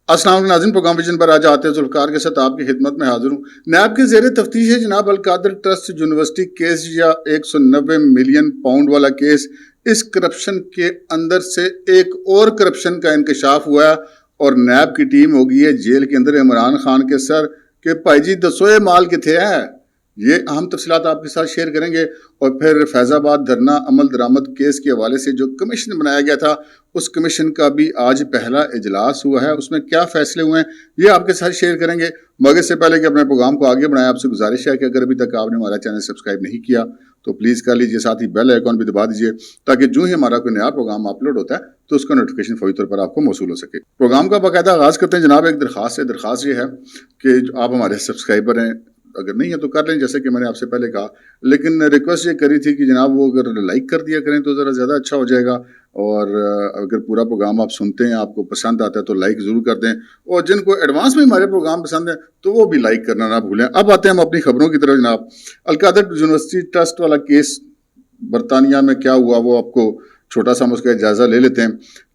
السلام علیکم ناظرین، پروگرام ویژن پر آج آتے ہیں ذوالفقار کے ساتھ آپ کی خدمت میں حاضر ہوں۔ نیب کے زیر تفتیش ہے جناب القادر ٹرسٹ یونیورسٹی کیس یا 190 ملین پاؤنڈ والا کیس۔ اس کرپشن کے اندر سے ایک اور کرپشن کا انکشاف ہوا ہے اور نیب کی ٹیم ہوگی ہے جیل کے اندر عمران خان کے سر کہ بھائی جی دسو یہ مال کتنے ہے۔ یہ اہم تفصیلات آپ کے ساتھ شیئر کریں گے، اور پھر فیض آباد دھرنا عمل درآمد کیس کے حوالے سے جو کمیشن بنایا گیا تھا اس کمیشن کا بھی آج پہلا اجلاس ہوا ہے، اس میں کیا فیصلے ہوئے ہیں یہ آپ کے ساتھ شیئر کریں گے۔ مگر اس سے پہلے کہ اپنے پروگرام کو آگے بڑھائیں، آپ سے گزارش ہے کہ اگر ابھی تک آپ نے ہمارا چینل سبسکرائب نہیں کیا تو پلیز کر لیجیے، ساتھ ہی بیل آئیکن بھی دبا دیجیے تاکہ جو ہی ہمارا کوئی نیا پروگرام اپلوڈ ہوتا ہے تو اس کا نوٹیفیکیشن فوری طور پر آپ کو موصول ہو سکے۔ پروگرام کا باقاعدہ آغاز کرتے ہیں جناب ایک درخواست یہ ہے کہ آپ ہمارے سبسکرائبر ہیں، اگر نہیں ہے تو کر لیں جیسے کہ میں نے آپ سے پہلے کہا، لیکن ریکویسٹ یہ کری تھی کہ جناب وہ اگر لائک کر دیا کریں تو ذرا زیادہ اچھا ہو جائے گا، اور اگر پورا پروگرام آپ سنتے ہیں آپ کو پسند آتا ہے تو لائک ضرور کر دیں، اور جن کو ایڈوانس میں ہمارے پروگرام پسند ہیں تو وہ بھی لائک کرنا نہ بھولیں۔ اب آتے ہیں ہم اپنی خبروں کی طرف جناب۔ القادر یونیورسٹی ٹرسٹ والا کیس برطانیہ میں کیا ہوا وہ آپ کو چھوٹا سا ہم اس کا جائزہ لے لیتے ہیں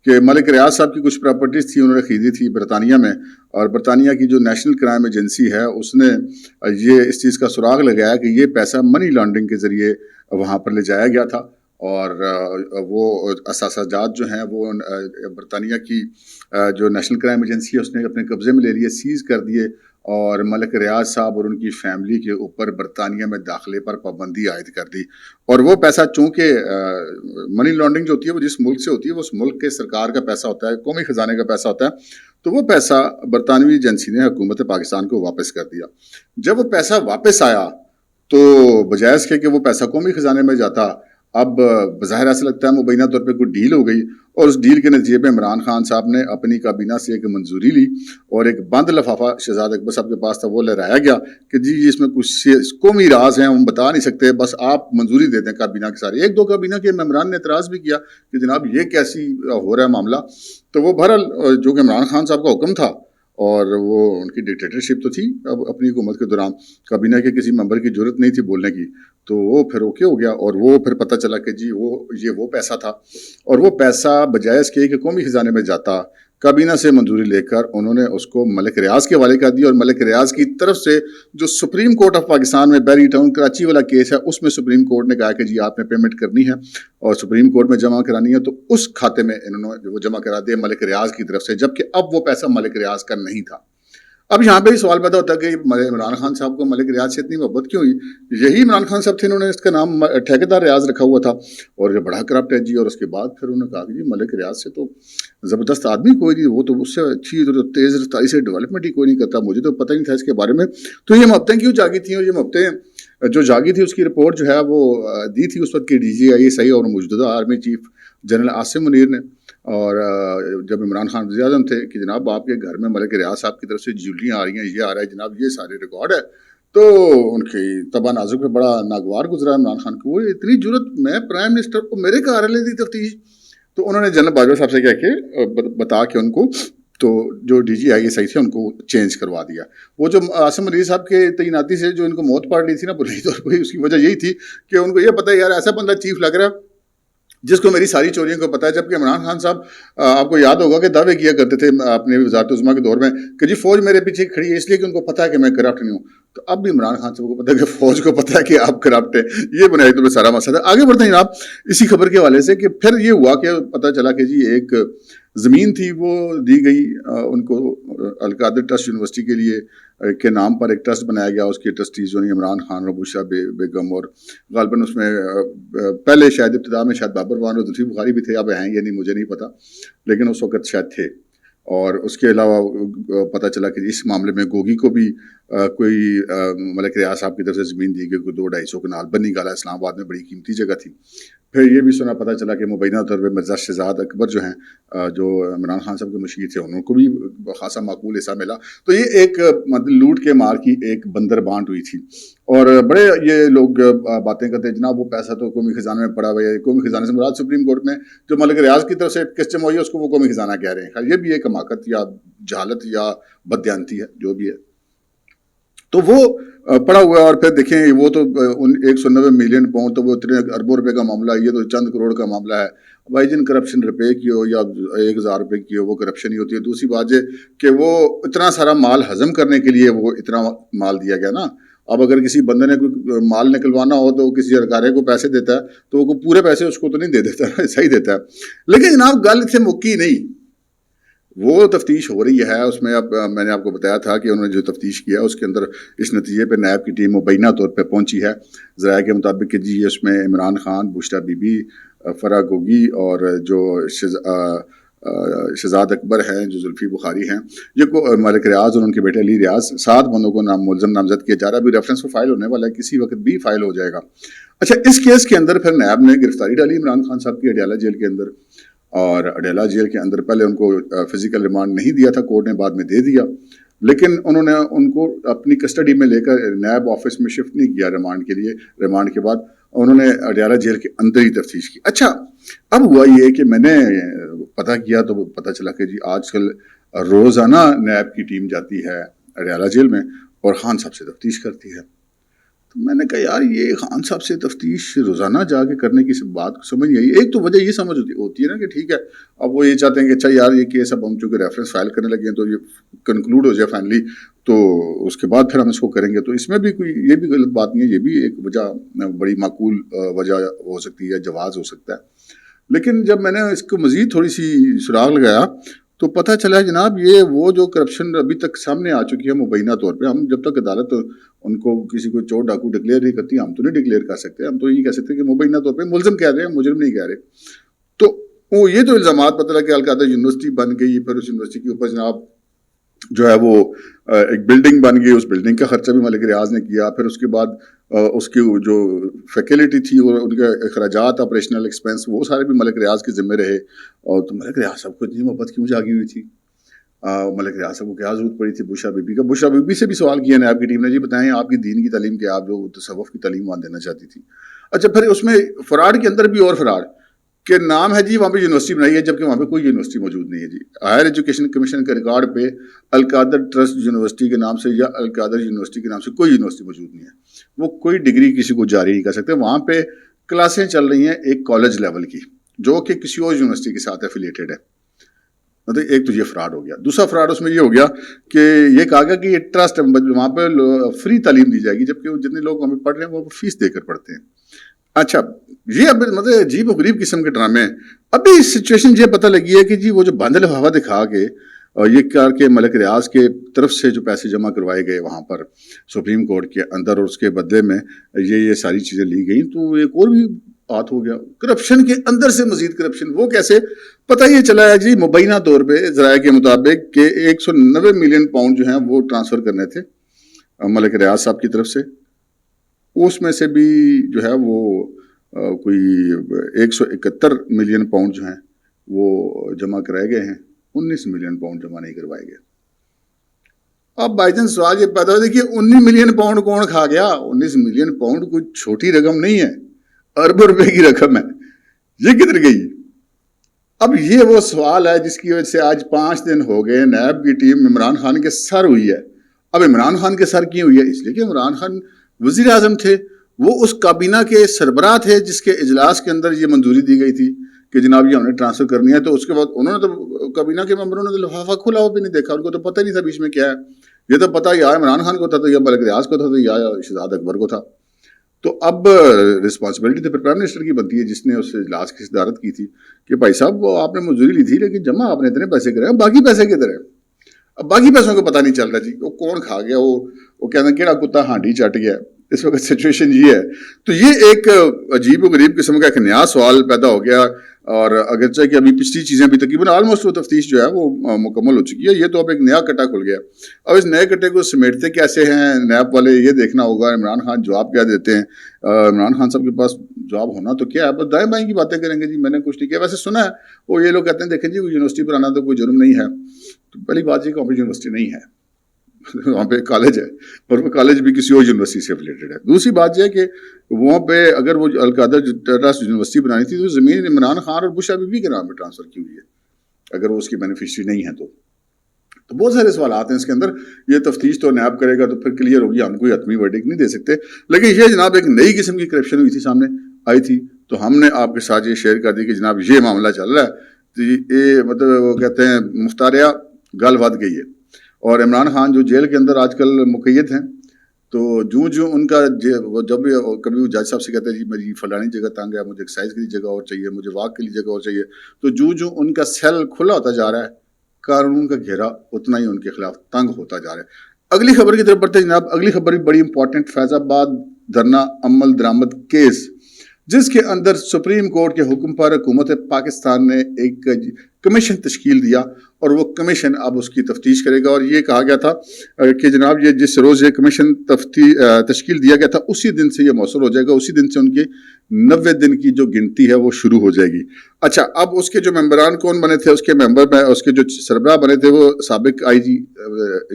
کہ ملک ریاض صاحب کی کچھ پراپرٹیز تھی، انہوں نے خریدی تھی برطانیہ میں، اور برطانیہ کی جو نیشنل کرائم ایجنسی ہے اس نے یہ اس چیز کا سراغ لگایا کہ یہ پیسہ منی لانڈرنگ کے ذریعے وہاں پر لے جایا گیا تھا، اور وہ اثاثہ جات جو ہیں وہ برطانیہ کی جو نیشنل کرائم ایجنسی ہے اس نے اپنے قبضے میں لے لیے، سیز کر دیے، اور ملک ریاض صاحب اور ان کی فیملی کے اوپر برطانیہ میں داخلے پر پابندی عائد کر دی۔ اور وہ پیسہ چونکہ منی لانڈرنگ جو ہوتی ہے وہ جس ملک سے ہوتی ہے وہ اس ملک کے سرکار کا پیسہ ہوتا ہے، قومی خزانے کا پیسہ ہوتا ہے، تو وہ پیسہ برطانوی ایجنسی نے حکومت پاکستان کو واپس کر دیا۔ جب وہ پیسہ واپس آیا تو بجائے اس کے کہ وہ پیسہ قومی خزانے میں جاتا، اب بظاہر ایسا لگتا ہے مبینہ طور پہ کوئی ڈیل ہو گئی، اور اس ڈیل کے نتیجے میں عمران خان صاحب نے اپنی کابینہ سے ایک منظوری لی، اور ایک بند لفافہ شہزاد اکبر صاحب کے پاس تھا وہ لہرایا گیا کہ جی اس میں کچھ قومی راز ہیں ہم بتا نہیں سکتے، بس آپ منظوری دے دیں کابینہ کے سارے۔ ایک دو کابینہ کے ممبران نے اعتراض بھی کیا کہ جناب یہ کیسی ہو رہا ہے معاملہ، تو وہ بہرحال جو کہ عمران خان صاحب کا حکم تھا اور وہ ان کی ڈکٹیٹرشپ تو تھی اب اپنی حکومت کے دوران، کابینہ کے کسی ممبر کی ضرورت نہیں تھی بولنے کی، تو وہ پھر اوکے ہو گیا، اور وہ پھر پتہ چلا کہ جی وہ پیسہ تھا، اور وہ پیسہ بجائے اس کے کہ قومی خزانے میں جاتا، کابینہ سے منظوری لے کر انہوں نے اس کو ملک ریاض کے حوالے کر دیا، اور ملک ریاض کی طرف سے جو سپریم کورٹ آف پاکستان میں بیری ٹاؤن کراچی والا کیس ہے اس میں سپریم کورٹ نے کہا کہ جی آپ نے پیمنٹ کرنی ہے اور سپریم کورٹ میں جمع کرانی ہے، تو اس کھاتے میں انہوں نے وہ جمع کرا دیا ملک ریاض کی طرف سے، جبکہ اب وہ پیسہ ملک ریاض کا نہیں تھا۔ اب یہاں پہ سوال پیدا ہوتا ہے کہ عمران خان صاحب کو ملک ریاض سے اتنی محبت کیوں ہوئی؟ یہی عمران خان صاحب تھے، انہوں نے اس کا نام ٹھیکیدار ریاض رکھا ہوا تھا، اور یہ بڑا کرپٹ ہے جی، اور اس کے بعد پھر انہوں نے کہا کہ جی ملک ریاض سے تو زبردست آدمی کوئی نہیں، وہ تو اس سے اچھی تیز رفتاری سے ڈیولپمنٹ ہی کوئی نہیں کرتا، مجھے تو پتہ نہیں تھا اس کے بارے میں۔ تو یہ محبتیں کیوں جاگی تھیں؟ اور یہ محبتیں جو جاگی تھی اس کی رپورٹ جو ہے وہ دی تھی اس وقت کی DGI اور موجودہ army chief general Asim Munir نے، اور جب عمران خان وزیر اعظم تھے کہ جناب آپ کے گھر میں ملک ریاض صاحب کی طرف سے جولیاں آ رہی ہیں، یہ آ رہا ہے جناب، یہ سارے ریکارڈ ہے، تو ان کی طبع نازک پہ بڑا ناگوار گزرا عمران خان کو، وہ اتنی جرت میں پرائم منسٹر کو میرے کاریالے دی تفتیش، تو انہوں نے جنرل باجوہ صاحب سے کہہ کے بتا کے ان کو تو جو DGI تھے ان کو چینج کروا دیا۔ وہ جو عاصم منیر صاحب کے تعیناتی سے جو ان کو موت پاڑ لی تھی نا بنیادی طور پہ، اس کی وجہ یہی تھی کہ ان کو یہ پتہ ہے یار ایسا بندہ چیف لگ رہا ہے جس کو میری ساری چوریوں کو پتہ ہے، جبکہ عمران خان صاحب آپ کو یاد ہوگا کہ دعوے کیا کرتے تھے اپنے وزارت عظمیٰ کے دور میں کہ جی فوج میرے پیچھے کھڑی ہے اس لیے کہ ان کو پتہ ہے کہ میں کرپٹ نہیں ہوں، تو اب بھی عمران خان صاحب کو پتہ ہے کہ فوج کو پتہ ہے کہ آپ کرپٹ ہیں۔ یہ بنیادی طور پر سارا مسئلہ ہے۔ آگے بڑھتے ہیں جناب اسی خبر کے حوالے سے کہ پھر یہ ہوا کہ پتہ چلا کہ جی ایک زمین تھی وہ دی گئی ان کو القادر ٹرسٹ یونیورسٹی کے لیے کے نام پر ایک ٹرسٹ بنایا گیا، اس کے ٹرسٹیز یعنی عمران خان، ربوشہ بیگم، اور غالباً اس میں پہلے شاید ابتدا میں شاید بابر وان اور ذوالفقار بخاری بھی تھے، اب ہیں یا نہیں مجھے نہیں پتا، لیکن اس وقت شاید تھے۔ اور اس کے علاوہ پتہ چلا کہ اس معاملے میں گوگی کو بھی کوئی ملک ریاض صاحب کی طرف سے زمین دی گئی، کوئی 200-250 کنال بنی گالا اسلام آباد میں بڑی قیمتی جگہ تھی۔ پھر یہ بھی سنا پتہ چلا کہ مبینہ طور پہ مرزا شہزاد اکبر جو ہیں جو عمران خان صاحب کے مشیر تھے ان کو بھی خاصا معقول حصہ ملا۔ تو یہ ایک لوٹ کے مار کی ایک بندر بانٹ ہوئی تھی، اور بڑے یہ لوگ باتیں کرتے ہیں جناب وہ پیسہ تو قومی خزانے میں پڑا ہوا ہے، قومی خزانے سے مراد سپریم کورٹ میں جو ملک ریاض کی طرف سے کس جمع ہوئی ہے اس کو وہ قومی خزانہ کہہ رہے ہیں۔ خیر یہ بھی ایک حماقت یا جہالت یا بددیانتی ہے جو بھی ہے۔ تو وہ پڑا ہوا ہے. اور پھر دیکھیں وہ تو 190 ملین پاؤنڈ تو وہ اتنے اربوں روپے کا معاملہ ہے, یہ تو چند کروڑ کا معاملہ ہے. بھائی جن کرپشن روپے کی ہو یا 1000 روپے کی ہو وہ کرپشن ہی ہوتی ہے. دوسری بات یہ کہ وہ اتنا سارا مال ہضم کرنے کے لیے وہ اتنا مال دیا گیا نا. اب اگر کسی بندے نے کوئی مال نکلوانا ہو تو کسی ادارے کو پیسے دیتا ہے تو وہ پورے پیسے اس کو تو نہیں دے دیتا, صحیح دیتا ہے. لیکن جناب گل سے مکی نہیں, وہ تفتیش ہو رہی ہے اس میں. اب میں نے آپ کو بتایا تھا کہ انہوں نے جو تفتیش کیا اس کے اندر اس نتیجے پہ نیب کی ٹیم مبینہ طور پہ پہنچی ہے ذرائع کے مطابق کہ جی اس میں عمران خان, بشرا بی بی, فرح گوگی اور جو شہزاد اکبر ہیں جو زلفی بخاری ہیں, یہ ملک ریاض اور ان کے بیٹے علی ریاض, 7 بندوں کو ملزم نامزد کیا جا رہا ہے. ابھی ریفرنس کو فائل ہونے والا ہے, کسی وقت بھی فائل ہو جائے گا. اچھا, اس کیس کے اندر پھر نیب نے گرفتاری ڈالی عمران خان صاحب کی اڈیالہ جیل کے اندر, اور اڈیالہ جیل کے اندر پہلے ان کو فزیکل ریمانڈ نہیں دیا تھا, کورٹ نے بعد میں دے دیا, لیکن انہوں نے ان کو اپنی کسٹڈی میں لے کر نیب آفس میں شفٹ نہیں کیا ریمانڈ کے لیے. ریمانڈ کے بعد انہوں نے اڈیالہ جیل کے اندر ہی تفتیش کی. اچھا, اب ہوا یہ کہ میں نے پتہ کیا تو پتہ چلا کہ جی آج کل روزانہ نیب کی ٹیم جاتی ہے اڈیالہ جیل میں اور خان صاحب سے تفتیش کرتی ہے. تو میں نے کہا یار یہ خان صاحب سے تفتیش روزانہ جا کے کرنے کی بات سمجھ نہیں آئی. ایک تو وجہ یہ سمجھ ہوتی ہے نا کہ ٹھیک ہے اب وہ یہ چاہتے ہیں کہ اچھا یار یہ کیس اب ہم چونکہ ریفرنس فائل کرنے لگے ہیں تو یہ کنکلوڈ ہو جائے فائنلی, تو اس کے بعد پھر ہم اس کو کریں گے. تو اس میں بھی کوئی یہ بھی غلط بات نہیں ہے, یہ بھی ایک وجہ بڑی معقول وجہ ہو سکتی ہے, جواز ہو سکتا ہے. لیکن جب میں نے اس کو مزید تھوڑی سی سراغ لگایا تو پتہ چلا جناب یہ وہ جو کرپشن ابھی تک سامنے آ چکی ہے مبینہ طور پہ, ہم جب تک عدالت ان کو کسی کو چور ڈاکو ڈکلیئر نہیں کرتی ہم تو نہیں ڈکلیئر کر سکتے. ہم تو یہ کہہ سکتے کہ مبینہ طور پہ ملزم کہہ رہے ہیں, مجرم نہیں کہہ رہے. تو یہ تو الزامات پتہ لگا کہ القادر یونیورسٹی بن گئی, پھر اس یونیورسٹی کے اوپر جناب جو ہے وہ ایک بلڈنگ بن گئی, اس بلڈنگ کا خرچہ بھی ملک ریاض نے کیا. پھر اس کے بعد اس کی جو فیکلٹی تھی اور ان کے اخراجات آپریشنل ایکسپینس وہ سارے بھی ملک ریاض کے ذمہ رہے. اور تو ملک ریاض صاحب کو اتنی محبت کیوں جاگی ہوئی تھی, ملک ریاض صاحب کو کیا ضرورت پڑی تھی بشرا بی بی کا. بشرا بی بی سے بھی سوال کیا نیب کی ٹیم نے, جی بتائیں آپ کی دین کی تعلیم کے آپ جو تصوف کی تعلیم وہاں دینا چاہتی تھی. اچھا, پھر اس میں فراڈ کے اندر بھی اور فراڈ کہ نام ہے جی وہاں پہ یونیورسٹی بنائی ہے جبکہ وہاں پہ کوئی یونیورسٹی موجود نہیں ہے. جی ہائر ایجوکیشن کمیشن کے ریکارڈ پہ القادر ٹرسٹ یونیورسٹی کے نام سے یا القادر یونیورسٹی کے نام سے کوئی یونیورسٹی موجود نہیں ہے. وہ کوئی ڈگری کسی کو جاری نہیں کر سکتے. وہاں پہ کلاسیں چل رہی ہیں ایک کالج لیول کی جو کہ کسی اور یونیورسٹی کے ساتھ ایفیلیٹڈ ہے. مطلب ایک تو یہ فراڈ ہو گیا. دوسرا فراڈ اس میں یہ ہو گیا کہ یہ کہا گیا کہ یہ ٹرسٹ وہاں پہ فری تعلیم دی جائے گی جبکہ جتنے لوگ وہاں پہ پڑھ رہے ہیں وہ فیس دے کر پڑھتے ہیں. اچھا, یہ اب مطلب عجیب و غریب قسم کے ڈرامے ہیں. ابھی سچویشن یہ پتہ لگی ہے کہ جی وہ جو باندھ لفافہ دکھا کے یہ کر کے ملک ریاض کے طرف سے جو پیسے جمع کروائے گئے وہاں پر سپریم کورٹ کے اندر اور اس کے بدلے میں یہ ساری چیزیں لی گئیں, تو ایک اور بھی بات ہو گیا کرپشن کے اندر سے مزید کرپشن. وہ کیسے پتہ یہ چلا ہے جی مبینہ طور پہ ذرائع کے مطابق کہ 190 ملین پاؤنڈ جو ہیں وہ ٹرانسفر کرنے تھے ملک ریاض صاحب کی طرف سے. اس میں سے بھی جو ہے وہ کوئی 171 ملین پاؤنڈ جو ہیں وہ جمع کرائے گئے ہیں, 19 ملین پاؤنڈ جمع نہیں کروائے گئے. اب بائی چانس سوال یہ پیدا ہو دیکھیے 19 ملین پاؤنڈ کون کھا گیا. 19 ملین پاؤنڈ کوئی چھوٹی رقم نہیں ہے, اربوں روپے کی رقم ہے. یہ کدھر گئی؟ اب یہ وہ سوال ہے جس کی وجہ سے آج 5 دن ہو گئے نیب کی ٹیم عمران خان کے سر ہوئی ہے. اب عمران خان کے سر کیوں ہوئی ہے؟ اس لیے کہ عمران خان وزیر اعظم تھے, وہ اس کابینہ کے سربراہ تھے جس کے اجلاس کے اندر یہ منظوری دی گئی تھی کہ جناب یہ ہم نے ٹرانسفر کرنی ہے. تو اس کے بعد انہوں نے تو کابینہ کے ممبروں نے تو لفافہ کھلا ہوا بھی نہیں دیکھا, ان کو تو پتہ نہیں تھا بیچ میں کیا ہے. یہ تو پتہ یا عمران خان کو تھا تو یا ملک ریاض کو تھا تو یا شہزاد اکبر کو تھا. تو اب رسپانسبلٹی تو پھر پرائم منسٹر کی بنتی ہے جس نے اس اجلاس کی صدارت کی تھی کہ بھائی صاحب وہ آپ نے منظوری لی تھی لیکن جمع آپ نے اتنے پیسے کرے, باقی پیسے کدھر ہیں؟ اب باقی پیسوں کو پتہ نہیں چل رہا جی وہ کون کھا گیا, وہ کہتے ہیں کیڑا کتا ہانڈی چٹ گیا. اس وقت سچویشن یہ ہے. تو یہ ایک عجیب و غریب قسم کا ایک نیا سوال پیدا ہو گیا. اور اگرچہ کہ ابھی پچھلی چیزیں بھی تقریباً آلموسٹ وہ تفتیش جو ہے وہ مکمل ہو چکی ہے, یہ تو اب ایک نیا کٹا کھل گیا. اب اس نئے کٹے کو سمیٹتے کیسے ہیں نیب والے یہ دیکھنا ہوگا. عمران خان جواب کیا دیتے ہیں؟ عمران خان صاحب کے پاس جواب ہونا تو کیا ہے, بس دائیں بائیں کی باتیں کریں گے جی میں نے کچھ نہیں کیا. ویسے سنا ہے وہ یہ لوگ کہتے ہیں دیکھیں جی یونیورسٹی پر آنا تو کوئی جرم نہیں ہے. تو پہلی بات یہ کہ وہاں پہ یونیورسٹی نہیں ہے, وہاں پہ کالج ہے اور وہ کالج بھی کسی اور یونیورسٹی سے ریلیٹڈ ہے. دوسری بات یہ ہے کہ وہاں پہ اگر وہ القادر ٹرسٹ یونیورسٹی بنانی تھی تو زمین عمران خان اور بشرا بی بی کے نام پہ ٹرانسفر کی ہوئی ہے اگر وہ اس کی بینیفیشری نہیں ہے تو. تو بہت سارے سوالات ہیں اس کے اندر. یہ تفتیش تو نیب کرے گا تو پھر کلیئر ہوگی, ہم کوئی حتمی ورڈکٹ نہیں دے سکتے. لیکن یہ جناب ایک نئی قسم کی کرپشن ہوئی تھی, سامنے آئی تھی, تو ہم نے آپ کے ساتھ یہ شیئر کر دی کہ جناب یہ معاملہ چل رہا ہے. تو یہ مطلب وہ کہتے ہیں مختاریہ گل ود گئی ہے. اور عمران خان جو جیل کے اندر آج کل مقید ہیں, تو جو ان کا جب بھی کبھی وہ جج صاحب سے کہتے ہیں جی میری فلانی جگہ تنگ ہے, مجھے ایکسرسائز کے لیے جگہ اور چاہیے, مجھے واک کے لیے جگہ اور چاہیے, تو جو ان کا سیل کھلا ہوتا جا رہا ہے, قانون کا گھیرا اتنا ہی ان کے خلاف تنگ ہوتا جا رہا ہے. اگلی خبر کی طرف بڑھتے ہیں جناب. اگلی خبر بھی بڑی امپورٹنٹ, فیض آباد دھرنا عمل درآمد کیس, جس کے اندر سپریم کورٹ کے حکم پر حکومت پاکستان نے ایک کمیشن تشکیل دیا, اور وہ کمیشن اب اس کی تفتیش کرے گا. اور یہ کہا گیا تھا کہ جناب یہ جس روز یہ کمیشن تشکیل دیا گیا تھا اسی دن سے یہ موثر ہو جائے گا, اسی دن سے ان کے 90 دن کی جو گنتی ہے وہ شروع ہو جائے گی. اچھا, اب اس کے جو ممبران کون بنے تھے, اس کے ممبر میں اس کے جو سربراہ بنے تھے وہ سابق آئی جی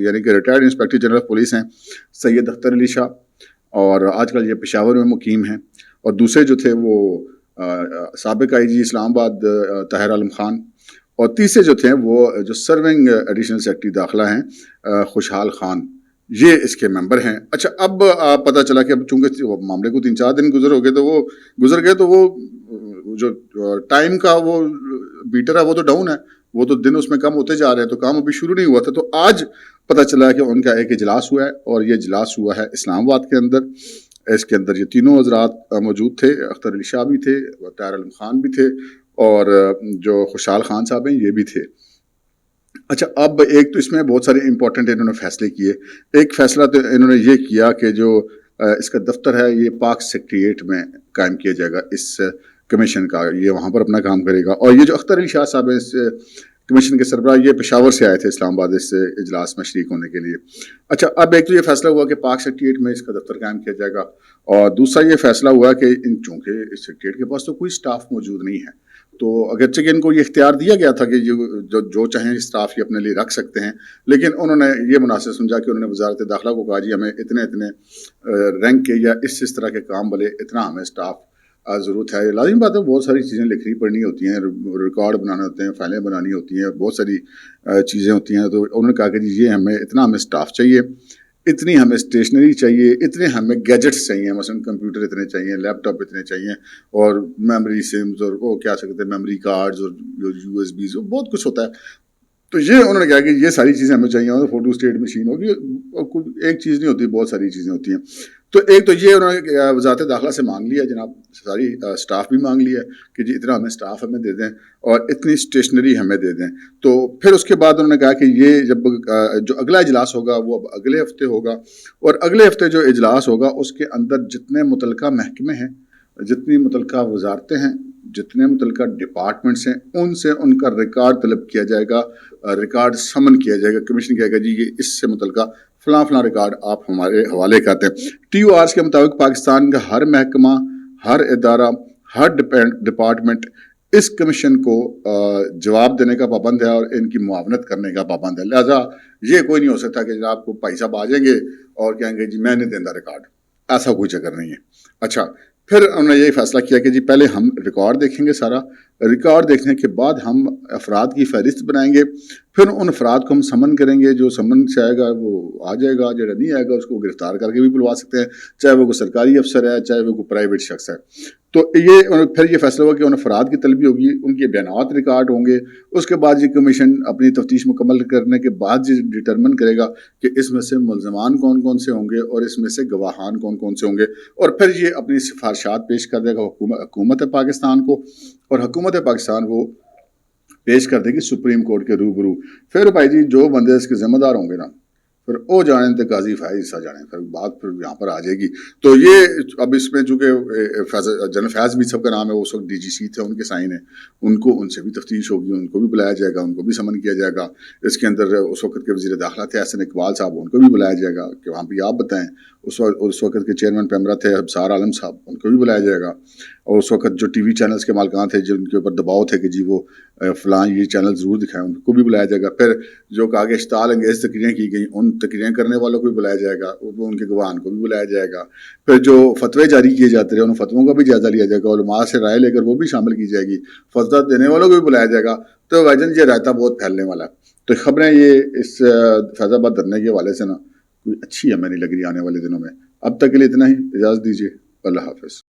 یعنی کہ ریٹائرڈ انسپیکٹر جنرل پولیس ہیں سید اختر علی شاہ, اور آج کل یہ پشاور میں مقیم ہیں. اور دوسرے جو تھے وہ سابق آئی جی اسلام آباد طاہر عالم خان, اور تیسرے جو تھے وہ جو سرونگ ایڈیشنل سیکرٹری داخلہ ہیں خوشحال خان, یہ اس کے ممبر ہیں. اچھا, اب پتہ چلا کہ اب چونکہ معاملے کو 3-4 دن گزر گئے تو وہ جو ٹائم کا وہ بیٹر ہے وہ تو ڈاؤن ہے, وہ تو دن اس میں کم ہوتے جا رہے ہیں, تو کام ابھی شروع نہیں ہوا تھا. تو آج پتہ چلا کہ ان کا ایک اجلاس ہوا ہے, اور یہ اجلاس ہوا ہے اسلام آباد کے اندر. اس کے اندر یہ تینوں حضرات موجود تھے, اختر علی شاہ بھی تھے, طاہر عالم خان بھی تھے, اور جو خوشحال خان صاحب ہیں یہ بھی تھے. اچھا, اب ایک تو اس میں بہت سارے امپورٹنٹ انہوں نے فیصلے کیے. ایک فیصلہ تو انہوں نے یہ کیا کہ جو اس کا دفتر ہے یہ پاک سیکریٹریٹ میں قائم کیا جائے گا اس کمیشن کا, یہ وہاں پر اپنا کام کرے گا. اور یہ جو اختر علی شاہ صاحب ہیں اس کمیشن کے سربراہ, یہ پشاور سے آئے تھے اسلام آباد اس اجلاس میں شریک ہونے کے لیے. اچھا, اب ایک تو یہ فیصلہ ہوا کہ پاک سیکریٹریٹ میں اس کا دفتر قائم کیا جائے گا, اور دوسرا یہ فیصلہ ہوا کہ چونکہ اس سیکریٹریٹ کے پاس تو کوئی سٹاف موجود نہیں ہے, تو اگرچہ کہ ان کو یہ اختیار دیا گیا تھا کہ جو چاہیں اسٹاف یہ اپنے لیے رکھ سکتے ہیں, لیکن انہوں نے یہ مناسب سمجھا کہ انہوں نے وزارت داخلہ کو کہا جی ہمیں اتنے رینک کے یا اس طرح کے کام والے اتنا ہمیں اسٹاف ضرورت ہے. لازم بات ہے, بہت ساری چیزیں لکھنی پڑھنی ہوتی ہیں, ریکارڈ بنانے ہوتے ہیں, فائلیں بنانی ہوتی ہیں, بہت ساری چیزیں ہوتی ہیں. تو انہوں نے کہا کہ جی یہ ہمیں اسٹاف چاہیے, اتنی ہمیں اسٹیشنری چاہیے, اتنے ہمیں گیجٹس چاہیے, مثلا کمپیوٹر اتنے چاہیے, لیپ ٹاپ اتنے چاہیے, اور میموری سمز, اور وہ کیا سکتے ہیں میموری کارڈز, اور یو ایس بیز, بہت کچھ ہوتا ہے. تو یہ انہوں نے کہا کہ یہ ساری چیزیں ہمیں چاہیے, اور فوٹو اسٹیٹ مشین ہوگی, ایک چیز نہیں ہوتی, بہت ساری چیزیں ہوتی ہیں. تو ایک تو یہ انہوں نے وزارت داخلہ سے مانگ لیا جناب, ساری اسٹاف بھی مانگ لیا کہ جی اتنا ہمیں اسٹاف ہمیں دے دیں, اور اتنی اسٹیشنری ہمیں دے دیں. تو پھر اس کے بعد انہوں نے کہا کہ یہ جب جو اگلا اجلاس ہوگا وہ اب اگلے ہفتے ہوگا, اور اگلے ہفتے جو اجلاس ہوگا اس کے اندر جتنے متعلقہ محکمے ہیں, جتنی متعلقہ وزارتیں ہیں, جتنے متعلقہ ڈپارٹمنٹس ہیں, ان سے ان کا ریکارڈ طلب کیا جائے گا, ریکارڈ سمن کیا جائے گا. کمیشن کہے گا جی یہ اس سے متعلقہ فلاں ریکارڈ آپ ہمارے حوالے کرتے ہیں. ٹی او آرز کے مطابق پاکستان کا ہر محکمہ, ہر ادارہ, ہر ڈپارٹمنٹ اس کمیشن کو جواب دینے کا پابند ہے, اور ان کی معاونت کرنے کا پابند ہے. لہذا یہ کوئی نہیں ہو سکتا کہ جناب کو بھائی صاحب آ جائیں گے اور کہیں گے جی میں نہیں دینا ریکارڈ, ایسا کوئی چکر نہیں ہے. اچھا, پھر انہوں نے یہ فیصلہ کیا کہ جی پہلے ہم ریکارڈ دیکھیں گے, سارا ریکارڈ دیکھنے کے بعد ہم افراد کی فہرست بنائیں گے, پھر ان افراد کو ہم سمن کریں گے, جو سمن سے آئے گا وہ آ جائے گا, جو نہیں آئے گا اس کو گرفتار کر کے بھی بلوا سکتے ہیں, چاہے وہ کوئی سرکاری افسر ہے, چاہے وہ کوئی پرائیویٹ شخص ہے. تو یہ پھر یہ فیصلہ ہوا کہ ان افراد کی طلبی ہوگی, ان کے بیانات ریکارڈ ہوں گے. اس کے بعد یہ کمیشن اپنی تفتیش مکمل کرنے کے بعد یہ ڈٹرمن کرے گا کہ اس میں سے ملزمان کون کون سے ہوں گے, اور اس میں سے گواہان کون کون سے ہوں گے, اور پھر یہ اپنی سفارشات پیش کر دے گا حکومت پاکستان کو, اور حکومت پاکستان وہ پیش کر دے گی سپریم کورٹ کے روبرو. پھر بھائی جی جو بندے اس کے ذمہ دار ہوں گے نا, پھر او جانے تے قاضی فیض سا جانے, پھر بات پھر یہاں پر آ جائے گی. تو یہ اب اس میں چونکہ جنرل فیض بھی سب کا نام ہے, اس وقت ڈی جی سی تھے, ان کے سائن ہیں, ان سے بھی تفتیش ہوگی, ان کو بھی بلایا جائے گا, ان کو بھی سمن کیا جائے گا. اس کے اندر اس وقت کے وزیر داخلہ تھے احسن اقبال صاحب, ان کو بھی بلایا جائے گا کہ وہاں پہ آپ بتائیں. اس وقت کے چیئرمین پیمرا تھے ابصار عالم صاحب, ان کو بھی بلایا جائے گا. اور اس وقت جو ٹی وی چینلز کے مالکان تھے جن کے اوپر دباؤ تھے کہ جی وہ فلاں یہ چینل ضرور دکھائیں, ان کو بھی بلایا جائے گا. پھر جو آگے اشتعال انگیز تقریریں کی گئیں, ان تقریریں کرنے والوں کو بھی بلایا جائے گا, ان کے گواہان کو بھی بلایا جائے گا. پھر جو فتوے جاری کیے جاتے رہے ان فتووں کا بھی جائزہ لیا جائے گا, علماء سے رائے لے کر وہ بھی شامل کی جائے گی, فتویٰ دینے والوں کو بھی بلایا جائے گا. تو بھائی جان یہ رائتا بہت پھیلنے والا ہے. تو خبریں یہ اس فیض آباد دھرنے کے حوالے سے نا کوئی اچھی ہمیں نہیں لگ رہی آنے والے دنوں میں. اب تک کے لیے اتنا ہی، اجازت دیجیے، اللہ حافظ.